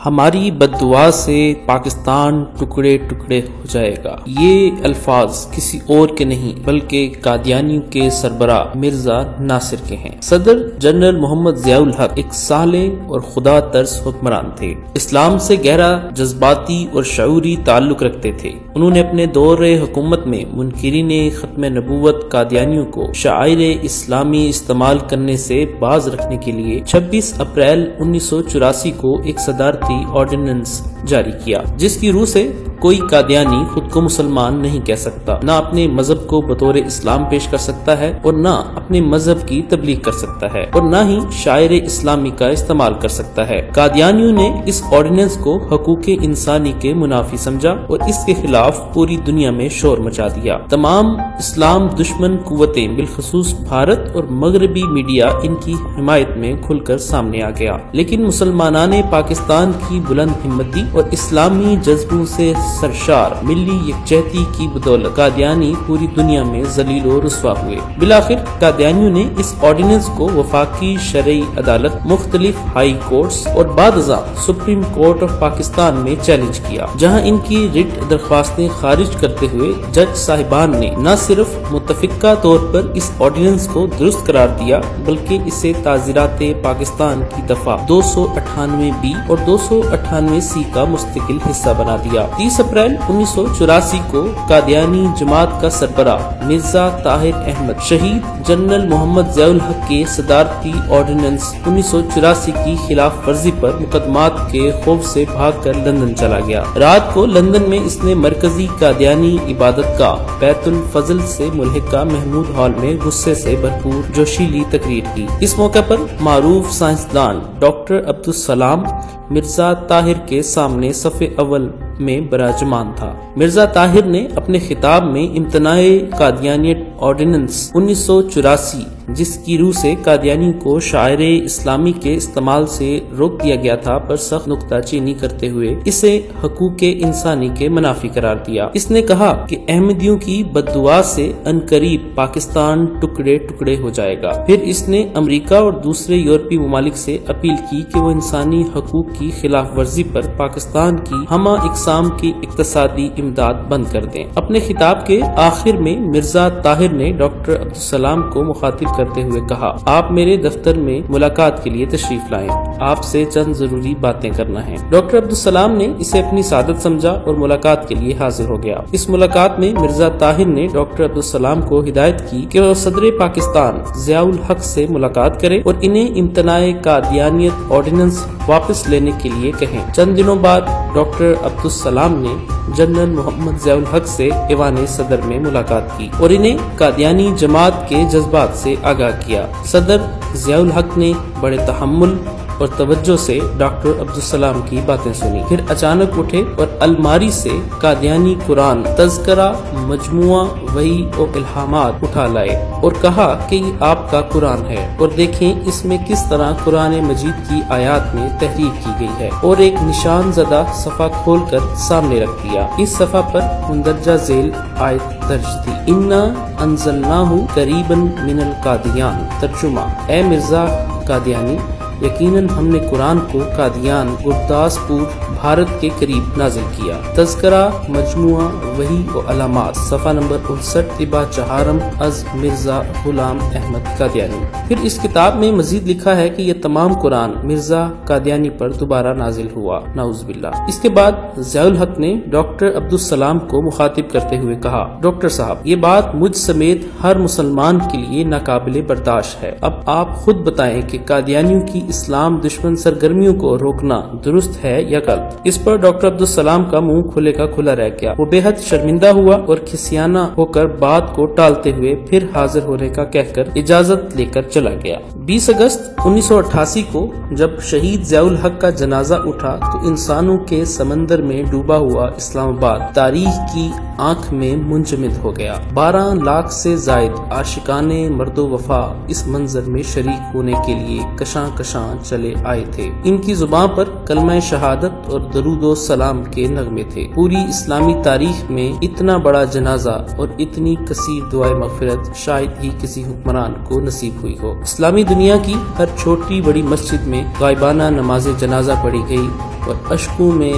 ہماری بد دعا سے پاکستان ٹکڑے ٹکڑے ہو جائے گا۔ یہ الفاظ کسی اور کے نہیں بلکہ قادیانیوں کے سربراہ مرزا ناصر کے ہیں۔ صدر جنرل محمد ضیاء الحق ایک صالح اور خدا ترس حکمران تھے۔ اسلام سے گہرا جذباتی اور شعوری تعلق رکھتے تھے۔ انہوں نے اپنے دور حکومت میں منکرین ختم نبوت قادیانیوں کو شعائر اسلامی استعمال کرنے سے باز رکھنے کے لیے 26 اپریل 1984 کو ایک صدارتی آرڈیننس جاری کیا، جس کی روح سے کوئی قادیانی خود کو مسلمان نہیں کہہ سکتا، نہ اپنے مذہب کو بطور اسلام پیش کر سکتا ہے اور نہ اپنے مذہب کی تبلیغ کر سکتا ہے اور نہ ہی شاعر اسلامی کا استعمال کر سکتا ہے۔ قادیانیوں نے اس آرڈیننس کو حقوق انسانی کے منافی سمجھا اور اس کے خلاف پوری دنیا میں شور مچا دیا۔ تمام اسلام دشمن قوتیں بالخصوص بھارت اور مغربی میڈیا ان کی حمایت میں کھل کر سامنے آ گیا، لیکن مسلمانان پاکستان کی بلند ہمتی اور اسلامی جذبوں سے سرشار ملی یکجہتی کی بدولت قادیانی پوری دنیا میں ذلیل و رسوا ہوئے۔ بالآخر قادیانیوں نے اس آرڈیننس کو وفاقی شرعی عدالت، مختلف ہائی کورٹس اور بعد ازاں سپریم کورٹ آف پاکستان میں چیلنج کیا، جہاں ان کی ریٹ درخواستیں خارج کرتے ہوئے جج صاحبان نے نہ صرف متفقہ طور پر اس آرڈیننس کو درست قرار دیا بلکہ اسے تعزیرات پاکستان کی دفعہ 298 بی اور 298 سی کا مستقل حصہ بنا دیا۔ 30 اپریل 1984 کو قادیانی جماعت کا سربراہ مرزا طاہر احمد شہید جنرل محمد ضیاء الحق کے صدارتی آرڈیننس 1984 کی خلاف ورزی پر مقدمات کے خوف سے بھاگ کر لندن چلا گیا۔ رات کو لندن میں اس نے مرکزی قادیانی عبادت گاہ بیت الفضل سے ملحقہ محمود ہال میں غصے سے بھرپور جوشیلی تقریر کی۔ اس موقع پر معروف سائنسدان ڈاکٹر عبدالسلام مرزا طاہر کے سامنے صف اول میں براجمان تھا۔ مرزا طاہر نے اپنے خطاب میں امتناع قادیانیت آرڈیننس 1984 جس کی روح سے قادیانی کو شاعر اسلامی کے استعمال سے روک دیا گیا تھا پر سخت نکتہ چینی کرتے ہوئے اسے حقوق انسانی کے منافی قرار دیا۔ اس نے کہا کہ احمدیوں کی بد دعا سے عنقریب پاکستان ٹکڑے ٹکڑے ہو جائے گا۔ پھر اس نے امریکہ اور دوسرے یورپی ممالک سے اپیل کی کہ وہ انسانی حقوق کی خلاف ورزی پر پاکستان کی ہمہ اقسام کی اقتصادی امداد بند کر دیں۔ اپنے خطاب کے آخر میں مرزا طاہر نے ڈاکٹر عبدالسلام کو مخاطب کرتے ہوئے کہا، آپ میرے دفتر میں ملاقات کے لیے تشریف لائیں، آپ سے چند ضروری باتیں کرنا ہے۔ ڈاکٹر عبدالسلام نے اسے اپنی سعادت سمجھا اور ملاقات کے لیے حاضر ہو گیا۔ اس ملاقات میں مرزا طاہر نے ڈاکٹر عبدالسلام کو ہدایت کی کہ وہ صدر پاکستان ضیاء الحق سے ملاقات کرے اور انہیں امتناع قادیانیت آرڈیننس واپس لینے کے لیے کہیں۔ چند دنوں بعد ڈاکٹر عبدالسلام نے جنرل محمد ضیاء الحق سے ایوان صدر میں ملاقات کی اور انہیں قادیانی جماعت کے جذبات سے آگاہ کیا۔ صدر ضیاء الحق نے بڑے تحمل اور توجہ سے ڈاکٹر عبدالسلام کی باتیں سنی، پھر اچانک اٹھے اور الماری سے قادیانی قرآن، تذکرہ، مجموعہ وحی اور الہامات اٹھا لائے اور کہا کہ یہ آپ کا قرآن ہے اور دیکھیں اس میں کس طرح قرآن مجید کی آیات میں تحریف کی گئی ہے، اور ایک نشان زدہ صفحہ کھول کر سامنے رکھ دیا۔ اس صفحہ پر مندرجہ ذیل آیت درج تھی، اِنَّا أَنزَلْنَاهُ قَرِيبًا مِنَ الْقَادِیَان۔ ترجمہ، اے مرزا قادیانی، یقیناً ہم نے قرآن کو قادیان گرداس پور بھارت کے قریب نازل کیا۔ تذکرہ، مجموعہ وحی و علامات، صفحہ نمبر 59، طبع چہارم از مرزا غلام احمد قادیانی۔ پھر اس کتاب میں مزید لکھا ہے کہ یہ تمام قرآن مرزا قادیانی پر دوبارہ نازل ہوا، نعوذ باللہ۔ اس کے بعد ضیاء الحق نے ڈاکٹر عبدالسلام کو مخاطب کرتے ہوئے کہا، ڈاکٹر صاحب، یہ بات مجھ سمیت ہر مسلمان کے لیے ناقابل برداشت ہے۔ اب آپ خود بتائیں کہ قادیانیوں کی اسلام دشمن سرگرمیوں کو روکنا درست ہے یا غلط؟ اس پر ڈاکٹر عبدالسلام کا منہ کھلے کا کھلا رہ گیا۔ وہ بے حد شرمندہ ہوا اور کھسیانہ ہو کر بات کو ٹالتے ہوئے پھر حاضر ہونے کا کہہ کر اجازت لے کر چلا گیا۔ 20 اگست 1988 کو جب شہید ضیاء الحق کا جنازہ اٹھا تو انسانوں کے سمندر میں ڈوبا ہوا اسلام آباد تاریخ کی آنکھ میں منجمد ہو گیا۔ 12 لاکھ سے زائد عاشقان مرد و وفا اس منظر میں شریک ہونے کے لیے کشاں کشاں درخشاں چلے آئے تھے۔ ان کی زبان پر کلمہ شہادت اور درود و سلام کے نغمے تھے۔ پوری اسلامی تاریخ میں اتنا بڑا جنازہ اور اتنی کثیر دعائے مغفرت شاید ہی کسی حکمران کو نصیب ہوئی ہو۔ اسلامی دنیا کی ہر چھوٹی بڑی مسجد میں غائبانہ نماز جنازہ پڑھی گئی اور اشکوں میں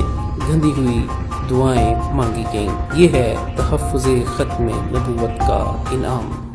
گندی ہوئی دعائیں مانگی گئیں۔ یہ ہے تحفظ ختم نبوت کا انعام۔